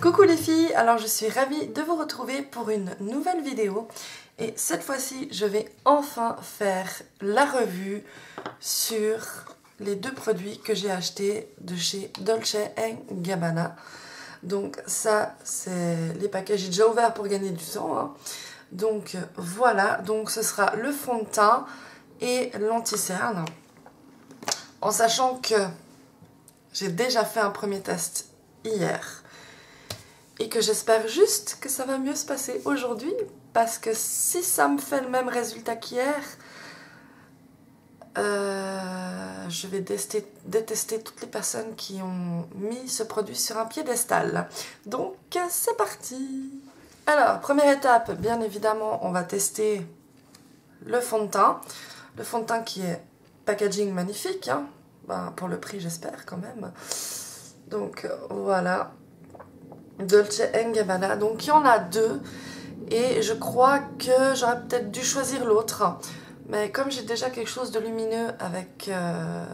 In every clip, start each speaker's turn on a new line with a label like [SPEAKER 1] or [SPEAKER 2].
[SPEAKER 1] Coucou les filles, alors je suis ravie de vous retrouver pour une nouvelle vidéo et cette fois-ci je vais enfin faire la revue sur les deux produits que j'ai achetés de chez Dolce & Gabbana. Donc ça c'est les paquets, j'ai déjà ouvert pour gagner du temps hein. Donc voilà, donc ce sera le fond de teint et l'anti-cerne, en sachant que j'ai déjà fait un premier test hier et que j'espère juste que ça va mieux se passer aujourd'hui, parce que si ça me fait le même résultat qu'hier, je vais détester toutes les personnes qui ont mis ce produit sur un piédestal. Donc c'est parti. Alors première étape, bien évidemment on va tester le fond de teint. Le fond de teint qui est packaging magnifique hein. Ben, pour le prix j'espère quand même. Donc voilà, Dolce & Gabbana, donc il y en a deux et je crois que j'aurais peut-être dû choisir l'autre, mais comme j'ai déjà quelque chose de lumineux avec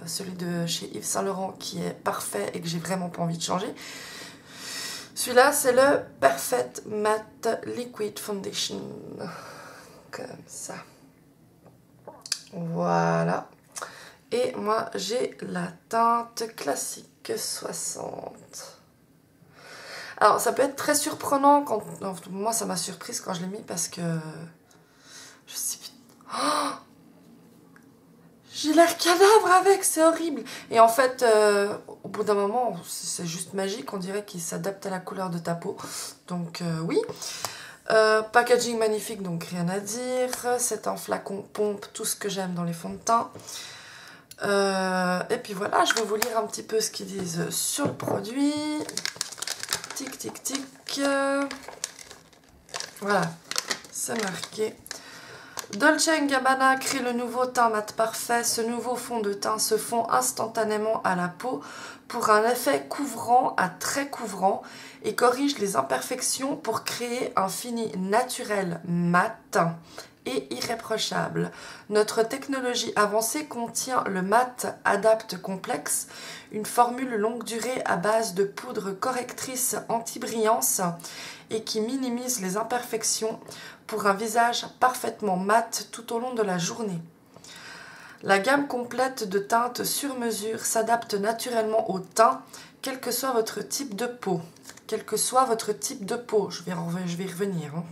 [SPEAKER 1] celui de chez Yves Saint Laurent qui est parfait et que j'ai vraiment pas envie de changer, celui-là c'est le Perfect Matte Liquid Foundation, comme ça, voilà. Et moi j'ai la teinte classique 60. Alors ça peut être très surprenant quand... Non, moi ça m'a surprise quand je l'ai mis parce que... Je sais... Oh, j'ai l'air cadavre avec, c'est horrible. Et en fait, au bout d'un moment, c'est juste magique, on dirait qu'il s'adapte à la couleur de ta peau. Donc oui. Packaging magnifique, donc rien à dire. C'est un flacon pompe, tout ce que j'aime dans les fonds de teint. Et puis voilà, je vais vous lire un petit peu ce qu'ils disent sur le produit. Tic tic tic. Voilà, c'est marqué. Dolce & Gabbana crée le nouveau teint mat parfait. Ce nouveau fond de teint se fond instantanément à la peau pour un effet couvrant à très couvrant et corrige les imperfections pour créer un fini naturel mat et irréprochable. Notre technologie avancée contient le mat Adapt Complexe, une formule longue durée à base de poudre correctrice anti-brillance et qui minimise les imperfections pour un visage parfaitement mat tout au long de la journée. La gamme complète de teintes sur mesure s'adapte naturellement au teint, quel que soit votre type de peau. Quel que soit votre type de peau, je vais y revenir. Hein.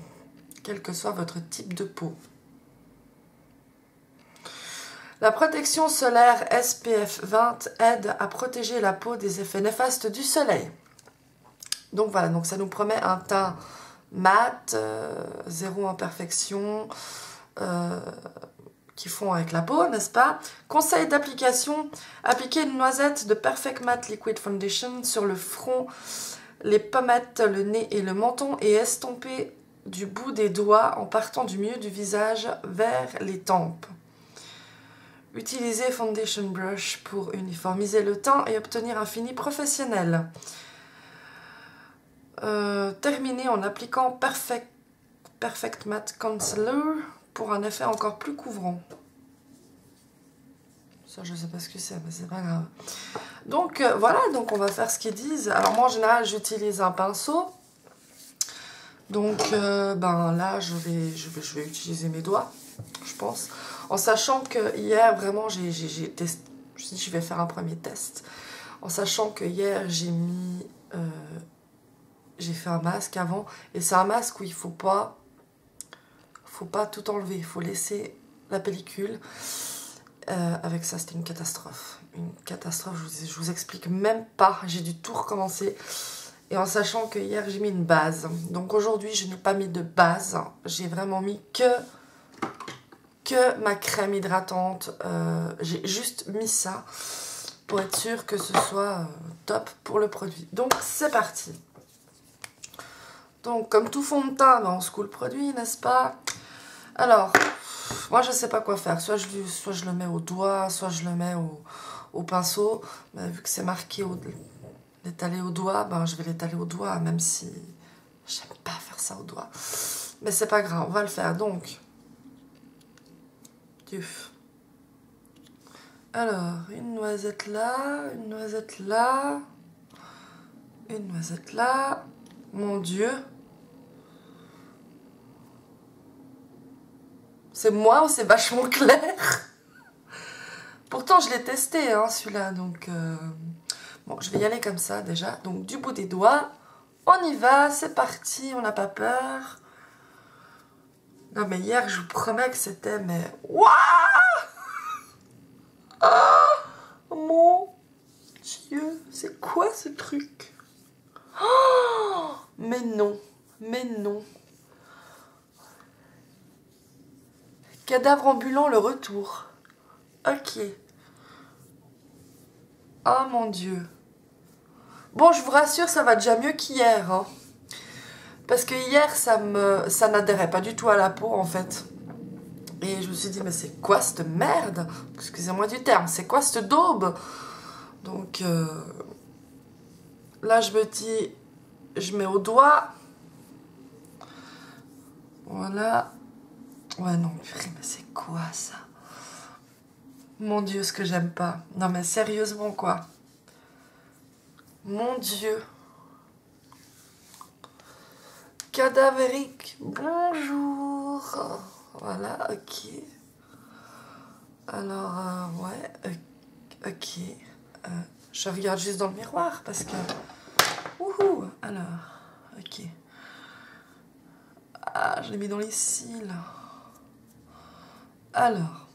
[SPEAKER 1] Quel que soit votre type de peau. La protection solaire SPF 20 aide à protéger la peau des effets néfastes du soleil. Donc voilà, donc ça nous promet un teint mat, zéro imperfection, qui fond avec la peau, n'est-ce pas? Conseil d'application, appliquer une noisette de Perfect Matte Liquid Foundation sur le front, les pommettes, le nez et le menton et estomper du bout des doigts en partant du milieu du visage vers les tempes. Utilisez Foundation Brush pour uniformiser le teint et obtenir un fini professionnel. Terminez en appliquant Perfect Matte Concealer pour un effet encore plus couvrant. Ça, je sais pas ce que c'est, mais c'est pas grave. Donc, voilà, donc on va faire ce qu'ils disent. Alors, moi, en général, j'utilise un pinceau. Donc, ben là, je vais utiliser mes doigts, je pense. En sachant que hier, vraiment, j'ai testé. Je me suis dit, je vais faire un premier test. En sachant que hier, j'ai fait un masque avant. Et c'est un masque où il faut pas tout enlever. Il faut laisser la pellicule. Avec ça, c'était une catastrophe. Une catastrophe, je vous explique même pas. J'ai dû tout recommencer. Et en sachant que hier, j'ai mis une base. Donc aujourd'hui, je n'ai pas mis de base. J'ai vraiment mis que ma crème hydratante. J'ai juste mis ça pour être sûre que ce soit top pour le produit. Donc c'est parti. Donc comme tout fond de teint, ben, on secoue le produit, n'est-ce pas? Alors, moi je sais pas quoi faire. Soit je le mets au doigt, soit je le mets au pinceau. Mais vu que c'est marqué l'étaler au doigt, ben je vais l'étaler au doigt, même si j'aime pas faire ça au doigt. Mais c'est pas grave, on va le faire. Donc, alors, une noisette là, une noisette là, une noisette là. Mon Dieu. C'est moi ou c'est vachement clair? Pourtant, je l'ai testé, hein, celui-là. Donc, bon, je vais y aller comme ça, déjà. Donc, du bout des doigts. On y va, c'est parti, on n'a pas peur. Non, mais hier, je vous promets que c'était... Mais... Waouh! Oh, mon Dieu, c'est quoi ce truc? Oh, mais non, mais non. Cadavre ambulant, le retour. Ok. Oh mon Dieu. Bon, je vous rassure, ça va déjà mieux qu'hier. Hein. Parce que hier, ça n'adhérait pas du tout à la peau, en fait. Et je me suis dit, mais c'est quoi cette merde? Excusez-moi du terme, c'est quoi cette daube? Donc, là, je me dis, je mets au doigt. Voilà. Ouais, non, purée, mais c'est quoi ça? Mon Dieu, ce que j'aime pas. Non, mais sérieusement, quoi. Mon Dieu. Cadavérique, bonjour. Voilà, ok. Alors, ouais, ok. Je regarde juste dans le miroir parce que... Wouhou. Alors, ok. Ah, je l'ai mis dans les cils. Alors.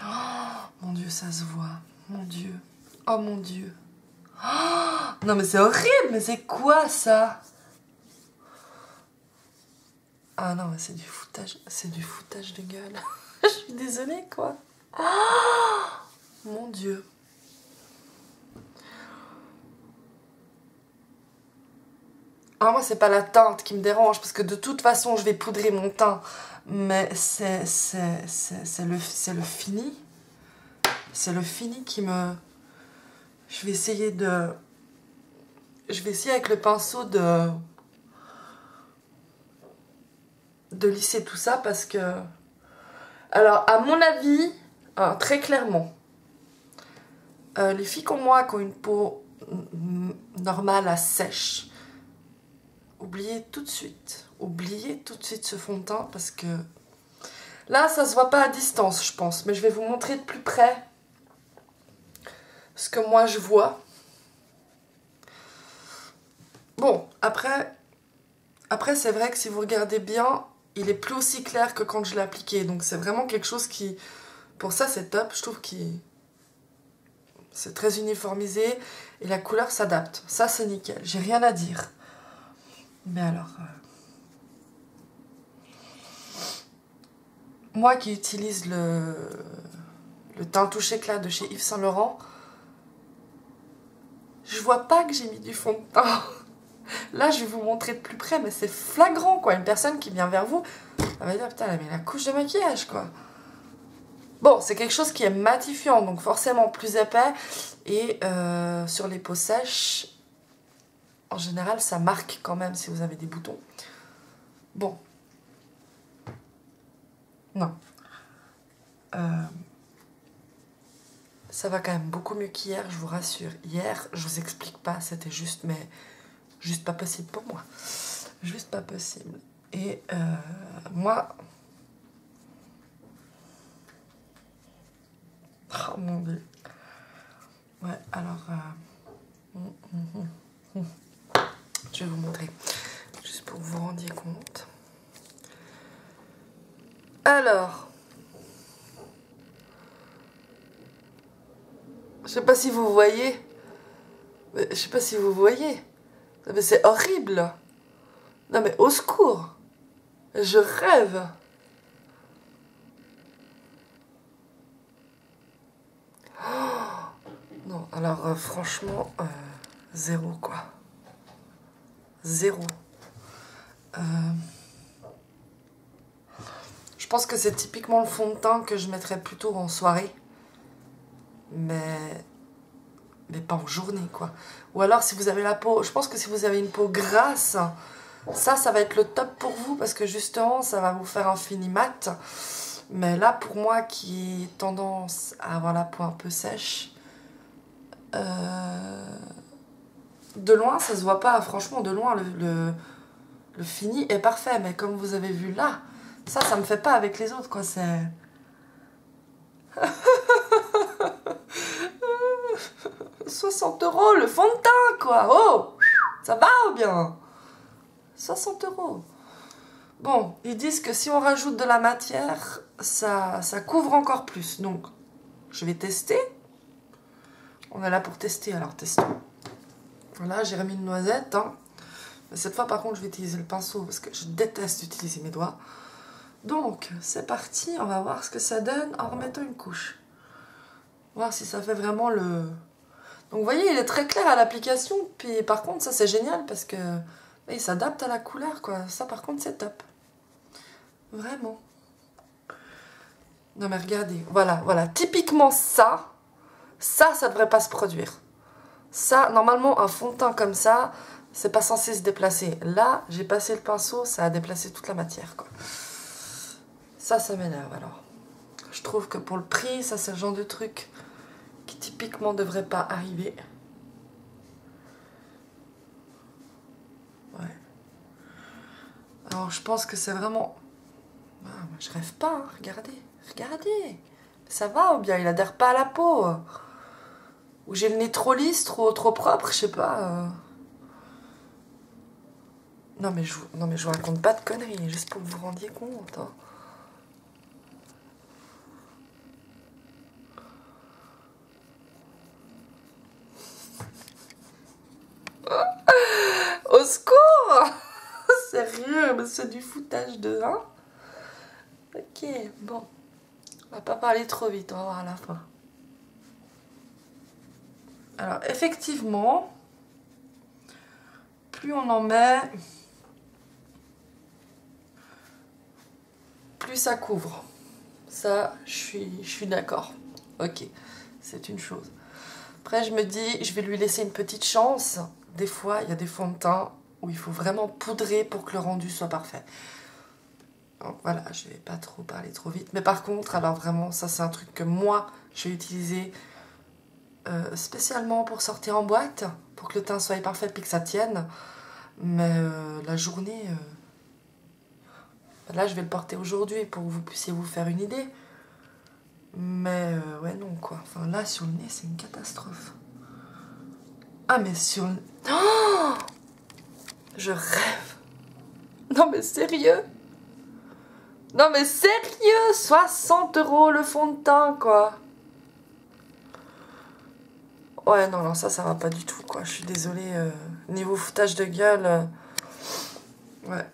[SPEAKER 1] Oh, mon Dieu, ça se voit. Mon Dieu. Oh, mon Dieu. Oh, non, mais c'est horrible. Mais c'est quoi, ça? Ah non, mais c'est du foutage. C'est du foutage de gueule. Je suis désolée, quoi. Oh, mon Dieu. Ah, moi, c'est pas la teinte qui me dérange, parce que de toute façon, je vais poudrer mon teint. Mais c'est le fini. C'est le fini qui me... Je vais essayer de... Je vais essayer avec le pinceau de lisser tout ça, parce que... Alors, à mon avis, très clairement, les filles comme moi, qui ont une peau normale à sèche, oubliez tout de suite ce fond de teint, parce que là, ça se voit pas à distance, je pense, mais je vais vous montrer de plus près ce que moi je vois. Bon, après c'est vrai que si vous regardez bien, il est plus aussi clair que quand je l'ai appliqué, donc c'est vraiment quelque chose qui, pour ça c'est top, je trouve qu'il c'est très uniformisé et la couleur s'adapte, ça c'est nickel, j'ai rien à dire. Mais alors, moi qui utilise le teint touche éclat de chez Yves Saint Laurent, je vois pas que j'ai mis du fond de teint. Là, je vais vous montrer de plus près, mais c'est flagrant, quoi. Une personne qui vient vers vous, elle va dire, putain, elle a mis la couche de maquillage, quoi. Bon, c'est quelque chose qui est matifiant, donc forcément plus épais. Et sur les peaux sèches, en général, ça marque quand même si vous avez des boutons. Bon. Non. Ça va quand même beaucoup mieux qu'hier, je vous rassure. Hier, je vous explique pas, c'était juste, mais juste pas possible pour moi. Juste pas possible. Et moi... Oh mon Dieu. Ouais, alors... Je vais vous montrer, juste pour que vous vous rendiez compte. Alors... Je sais pas si vous voyez. Je sais pas si vous voyez. Mais c'est horrible. Non mais au secours. Je rêve. Oh non, alors franchement, zéro quoi. Zéro. Je pense que c'est typiquement le fond de teint que je mettrais plutôt en soirée. Mais pas en journée quoi. Ou alors si vous avez la peau, je pense que si vous avez une peau grasse, ça va être le top pour vous parce que justement ça va vous faire un fini mat. Mais là pour moi qui ai tendance à avoir la peau un peu sèche, De loin, ça se voit pas. Franchement, de loin, le fini est parfait. Mais comme vous avez vu là, ça me fait pas avec les autres, quoi. C'est... 60 € le fond de teint, quoi. Oh, ça va ou bien? 60 €. Bon, ils disent que si on rajoute de la matière, ça couvre encore plus. Donc, je vais tester. On est là pour tester, alors testons. Voilà, j'ai remis une noisette. Hein. Mais cette fois, par contre, je vais utiliser le pinceau parce que je déteste utiliser mes doigts. Donc, c'est parti. On va voir ce que ça donne en remettant une couche. Voir si ça fait vraiment le... Donc, vous voyez, il est très clair à l'application. Puis, par contre, ça, c'est génial parce que il s'adapte à la couleur, quoi. Ça, par contre, c'est top. Vraiment. Non, mais regardez. Voilà, voilà. Typiquement, ça devrait pas se produire. Ça, normalement, un fond de teint comme ça, c'est pas censé se déplacer. Là, j'ai passé le pinceau, ça a déplacé toute la matière, quoi. Ça m'énerve, alors. Je trouve que pour le prix, ça, c'est le genre de truc qui, typiquement, devrait pas arriver. Ouais. Alors, je pense que c'est vraiment... Ah, je rêve pas, hein. Regardez. Regardez. Ça va ou bien il adhère pas à la peau? Ou j'ai le nez trop lisse, trop propre, je sais pas. Non mais je vous raconte pas de conneries, juste pour que vous vous rendiez compte. Hein. Au secours. Sérieux, mais c'est du foutage de... Hein. Ok, bon. On va pas parler trop vite, on va voir à la fin. Alors, effectivement, plus on en met, plus ça couvre. Ça, je suis d'accord. Ok, c'est une chose. Après, je me dis, je vais lui laisser une petite chance. Des fois, il y a des fonds de teint où il faut vraiment poudrer pour que le rendu soit parfait. Donc voilà, je vais pas trop parler trop vite. Mais par contre, alors vraiment, ça c'est un truc que moi, je vais utiliser spécialement pour sortir en boîte, pour que le teint soit parfait et que ça tienne. Mais la journée, là je vais le porter aujourd'hui pour que vous puissiez vous faire une idée. Mais ouais non quoi, enfin là sur le nez c'est une catastrophe. Ah mais sur le... Oh, je rêve. Non mais sérieux? Non mais sérieux, 60 € le fond de teint quoi. Ouais, non, ça va pas du tout, quoi. Je suis désolée. Niveau foutage de gueule... ouais.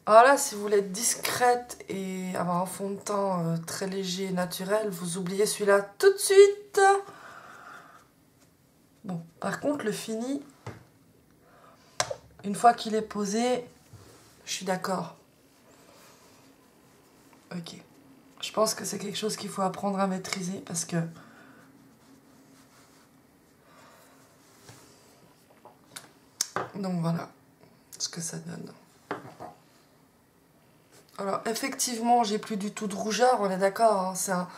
[SPEAKER 1] Alors là, si vous voulez être discrète et avoir un fond de teint très léger et naturel, vous oubliez celui-là tout de suite. Bon, par contre, le fini, une fois qu'il est posé, je suis d'accord. Ok. Je pense que c'est quelque chose qu'il faut apprendre à maîtriser parce que... Donc voilà ce que ça donne. Alors effectivement, j'ai plus du tout de rougeur, on est d'accord. Hein, c'est un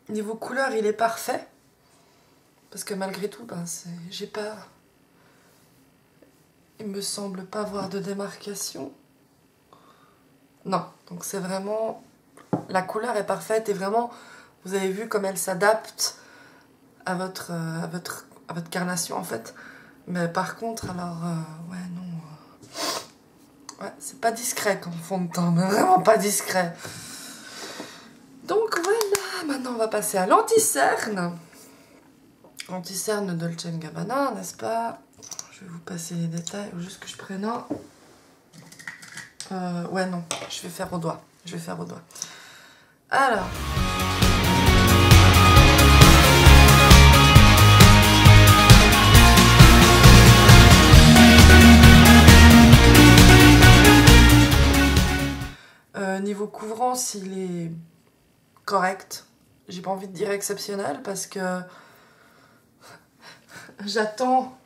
[SPEAKER 1] niveau couleur, il est parfait parce que malgré tout, ben j'ai pas. Il me semble pas voir de démarcation. Non, donc c'est vraiment la couleur est parfaite et vraiment vous avez vu comme elle s'adapte à votre carnation en fait. Mais par contre, alors, ouais, non. Ouais, c'est pas discret comme fond de teint, mais vraiment pas discret. Donc voilà, maintenant on va passer à l'anti-cerne. Anti-cerne de Dolce & Gabbana, n'est-ce pas? Je vais vous passer les détails, juste que je prenne un. Ouais, non, je vais faire au doigt. Alors... niveau couvrance, il est correct. J'ai pas envie de dire exceptionnel parce que j'attends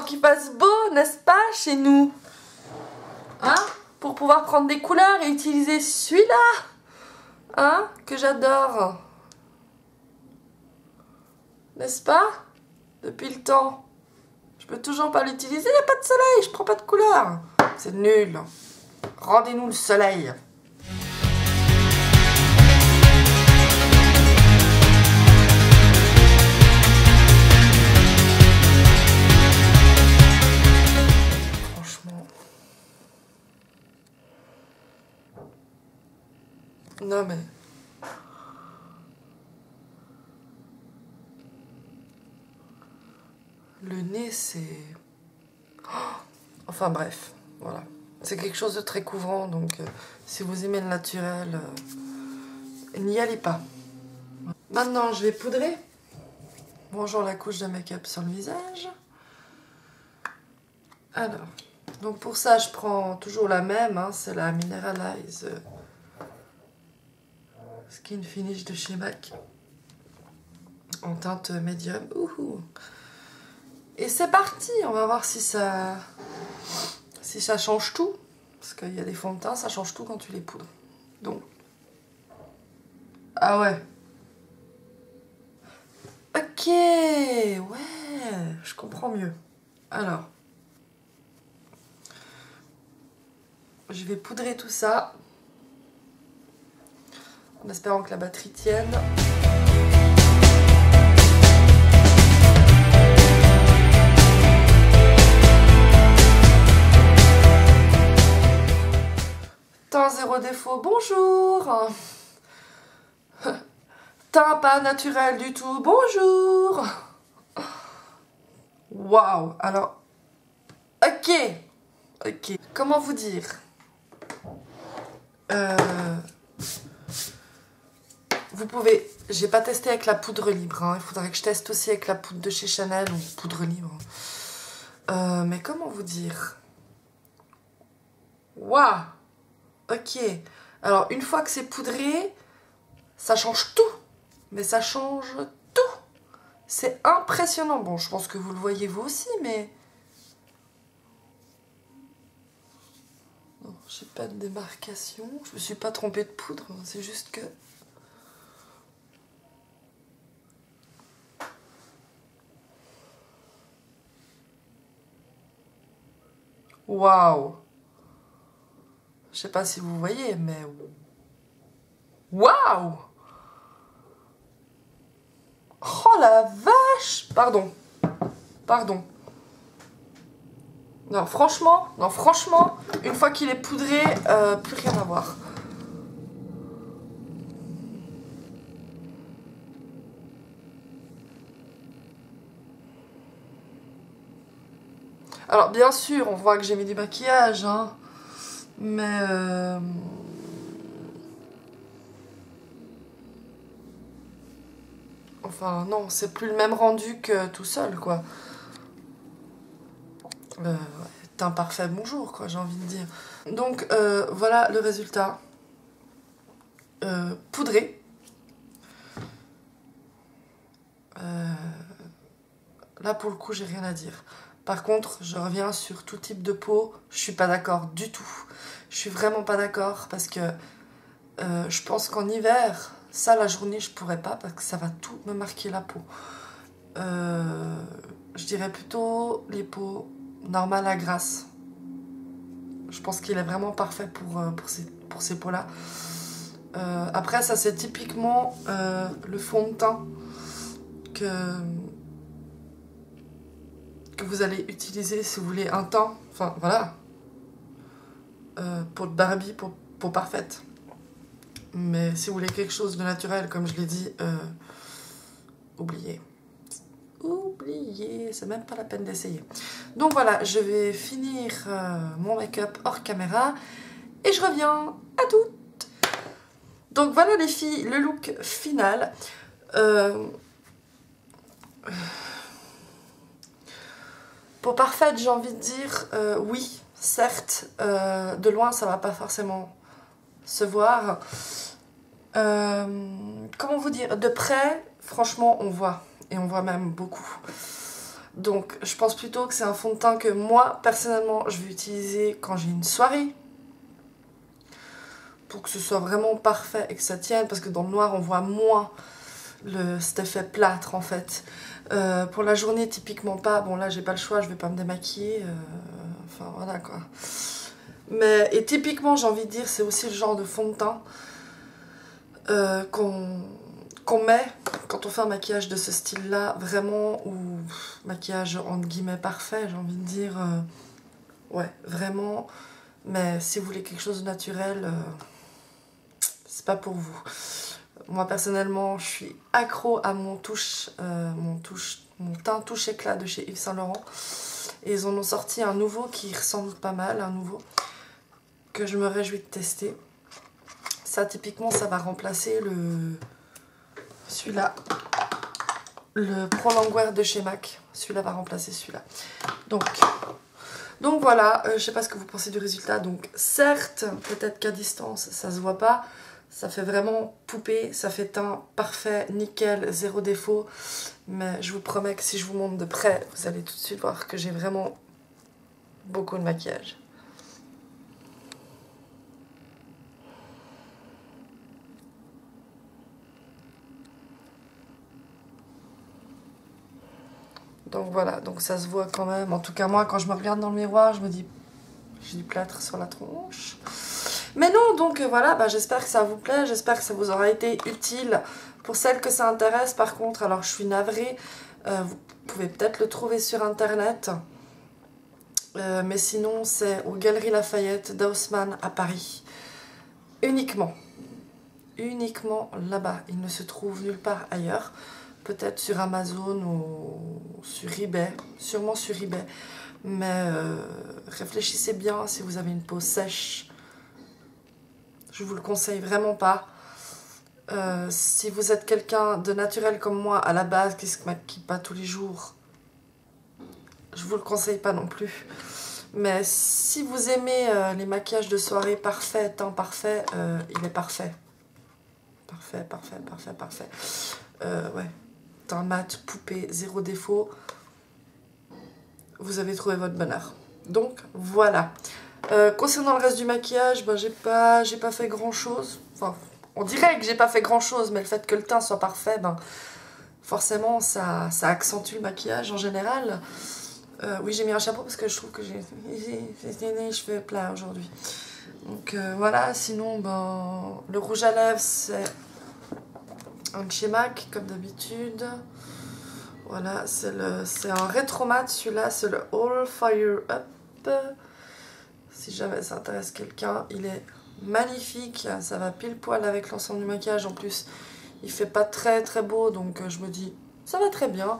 [SPEAKER 1] qu'il fasse beau, n'est-ce pas, chez nous? Hein? Pour pouvoir prendre des couleurs et utiliser celui-là, hein? Que j'adore. N'est-ce pas? depuis le temps. Je peux toujours pas l'utiliser, il n'y a pas de soleil, je prends pas de couleur. C'est nul. Rendez-nous le soleil. Franchement. Non mais... Le nez, c'est... Enfin bref, voilà. C'est quelque chose de très couvrant, donc si vous aimez le naturel, n'y allez pas. Maintenant, je vais poudrer. Bonjour la couche de make-up sur le visage. Alors, donc pour ça, je prends toujours la même, hein, c'est la Mineralize Skin Finish de chez MAC. En teinte médium. Et c'est parti, on va voir si ça change tout. Parce qu'il y a des fonds de teint, ça change tout quand tu les poudres. Donc, ah ouais. Ok, ouais, je comprends mieux. Alors, je vais poudrer tout ça. En espérant que la batterie tienne. Teint zéro défaut, bonjour. Teint pas naturel du tout, bonjour. Waouh, alors, ok, comment vous dire, vous pouvez, j'ai pas testé avec la poudre libre, hein. Il faudrait que je teste aussi avec la poudre de chez Chanel ou poudre libre. Mais comment vous dire, waouh. Ok, alors une fois que c'est poudré, ça change tout, mais ça change tout. C'est impressionnant. Bon, je pense que vous le voyez vous aussi, mais... Non, j'ai pas de démarcation, je me suis pas trompée de poudre, c'est juste que... Waouh! Je sais pas si vous voyez, mais... Waouh! Oh la vache! Pardon. Non, franchement, une fois qu'il est poudré, plus rien à voir. Alors, bien sûr, on voit que j'ai mis du maquillage, hein. Mais enfin non, c'est plus le même rendu que tout seul, quoi. Teint parfait, bonjour, quoi, j'ai envie de dire. Donc voilà le résultat. Poudré. Là pour le coup j'ai rien à dire. Par contre, je reviens sur tout type de peau, je suis pas d'accord du tout. Je suis vraiment pas d'accord parce que je pense qu'en hiver, ça la journée je pourrais pas parce que ça va tout me marquer la peau. Je dirais plutôt les peaux normales à grasse. Je pense qu'il est vraiment parfait pour ces peaux-là. Après, ça c'est typiquement le fond de teint que vous allez utiliser si vous voulez un teint, enfin voilà, pour Barbie, pour parfaite. Mais si vous voulez quelque chose de naturel, comme je l'ai dit, oubliez. C'est même pas la peine d'essayer. Donc voilà, je vais finir mon make-up hors caméra et je reviens à toutes. Donc voilà les filles, le look final. Pour parfaite, j'ai envie de dire oui, certes, de loin ça va pas forcément se voir. Comment vous dire, de près, franchement, on voit. Et on voit même beaucoup. Donc, je pense plutôt que c'est un fond de teint que moi, personnellement, je vais utiliser quand j'ai une soirée. Pour que ce soit vraiment parfait et que ça tienne. Parce que dans le noir, on voit moins cet effet plâtre en fait. Pour la journée, typiquement pas. Bon, là, j'ai pas le choix, je vais pas me démaquiller. Enfin, voilà quoi. Mais, et typiquement, j'ai envie de dire, c'est aussi le genre de fond de teint qu'on met quand on fait un maquillage de ce style-là, vraiment, ou maquillage entre guillemets parfait, j'ai envie de dire. Ouais, vraiment. Mais si vous voulez quelque chose de naturel, c'est pas pour vous. Moi personnellement, je suis accro à mon teint touche éclat de chez Yves Saint Laurent. Et ils en ont sorti un nouveau qui ressemble pas mal, un nouveau que je me réjouis de tester. Ça typiquement, ça va remplacer celui-là, le Pro Longwear de chez MAC. Celui-là va remplacer celui-là. Donc voilà, je sais pas ce que vous pensez du résultat. Donc certes, peut-être qu'à distance, ça se voit pas. Ça fait vraiment poupée, ça fait teint parfait, nickel, zéro défaut. Mais je vous promets que si je vous montre de près, vous allez tout de suite voir que j'ai vraiment beaucoup de maquillage. Donc voilà, donc ça se voit quand même. En tout cas moi, quand je me regarde dans le miroir, je me dis, j'ai du plâtre sur la tronche. Mais non, donc voilà, bah, j'espère que ça vous plaît, j'espère que ça vous aura été utile. Pour celles que ça intéresse, par contre, alors je suis navrée, vous pouvez peut-être le trouver sur internet. Mais sinon, c'est aux Galeries Lafayette d'Haussmann à Paris. Uniquement là-bas. Il ne se trouve nulle part ailleurs. Peut-être sur Amazon ou sur eBay, sûrement sur eBay. Mais réfléchissez bien si vous avez une peau sèche. Je vous le conseille vraiment pas. Si vous êtes quelqu'un de naturel comme moi à la base, qui se maquille pas tous les jours, je vous le conseille pas non plus. Mais si vous aimez les maquillages de soirée parfaits, teint parfait, il est parfait. Parfait. Ouais. Teint mat, poupée, zéro défaut. Vous avez trouvé votre bonheur. Donc voilà. Concernant le reste du maquillage, ben, j'ai pas fait grand chose. Enfin, on dirait que j'ai pas fait grand chose, mais le fait que le teint soit parfait, ben, forcément ça accentue le maquillage en général. Oui, j'ai mis un chapeau parce que je trouve que j'ai les cheveux plats aujourd'hui. Donc voilà, sinon ben, le rouge à lèvres c'est un de chez MAC comme d'habitude. Voilà, c'est un rétro mat, celui-là c'est le All Fire Up. Si jamais ça intéresse quelqu'un, il est magnifique, ça va pile poil avec l'ensemble du maquillage. En plus, il fait pas très beau, donc je me dis ça va très bien.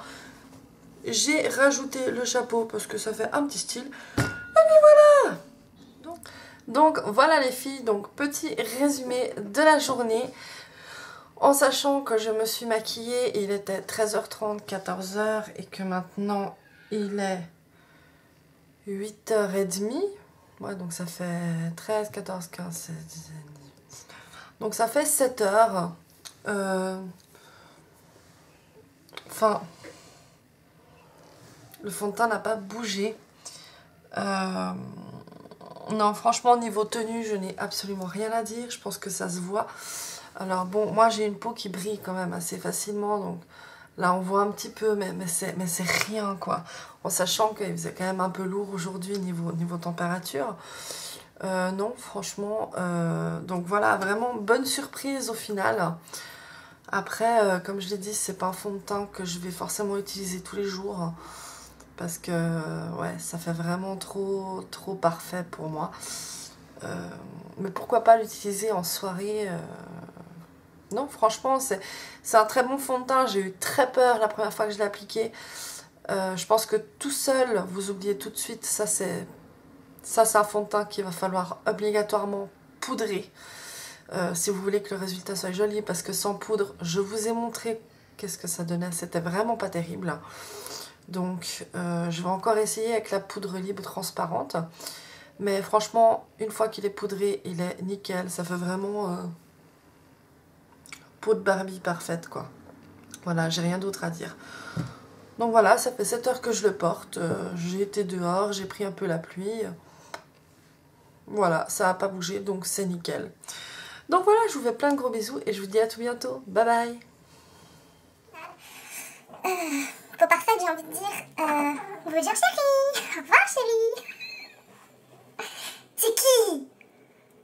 [SPEAKER 1] J'ai rajouté le chapeau parce que ça fait un petit style. Et puis voilà. Donc voilà les filles, donc petit résumé de la journée. En sachant que je me suis maquillée, il était 13h30, 14h et que maintenant il est 8h30. Ouais, donc ça fait 13, 14, 15, 16, 17, 18. Donc ça fait 7 heures. Enfin, le fond de teint n'a pas bougé. Non, franchement, niveau tenue, je n'ai absolument rien à dire. Je pense que ça se voit. Alors bon, moi j'ai une peau qui brille quand même assez facilement. Donc là, on voit un petit peu, mais c'est rien quoi. En sachant qu'il faisait quand même un peu lourd aujourd'hui niveau température. Non, franchement. Donc voilà, vraiment bonne surprise au final. Après, comme je l'ai dit, c'est pas un fond de teint que je vais forcément utiliser tous les jours. Parce que ouais, ça fait vraiment trop parfait pour moi. Mais pourquoi pas l'utiliser en soirée Non, franchement, c'est un très bon fond de teint. J'ai eu très peur la première fois que je l'ai appliqué. Je pense que tout seul, vous oubliez tout de suite. Ça, c'est un fond de teint qu'il va falloir obligatoirement poudrer. Si vous voulez que le résultat soit joli. Parce que sans poudre, je vous ai montré qu'est-ce que ça donnait. C'était vraiment pas terrible. Donc, je vais encore essayer avec la poudre libre transparente. Mais franchement, une fois qu'il est poudré, il est nickel. Ça fait vraiment peau de Barbie parfaite, quoi. Voilà, j'ai rien d'autre à dire. Donc voilà, ça fait 7 heures que je le porte. J'ai été dehors, j'ai pris un peu la pluie. Voilà, ça n'a pas bougé, donc c'est nickel. Donc voilà, je vous fais plein de gros bisous et je vous dis à tout bientôt. Bye bye!
[SPEAKER 2] Pour parfait, j'ai envie de dire, on veut dire chérie. Au revoir chérie. C'est qui?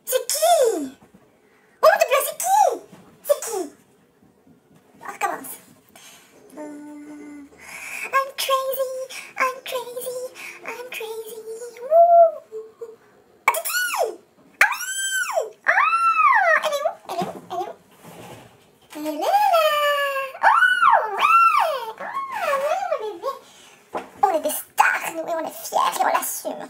[SPEAKER 2] C'est qui? Oh mon Dieu, c'est qui? C'est qui? On recommence. I'm crazy, I'm crazy, I'm crazy. Woo! Ah, Titi! Ah oui! Ah! Elle est où? Elle est où? Elle est où? Elle est là, là! Oh! Ouais! Ah, ouais, mon bébé! On est des stars, nous, et on est fiers et on l'assume.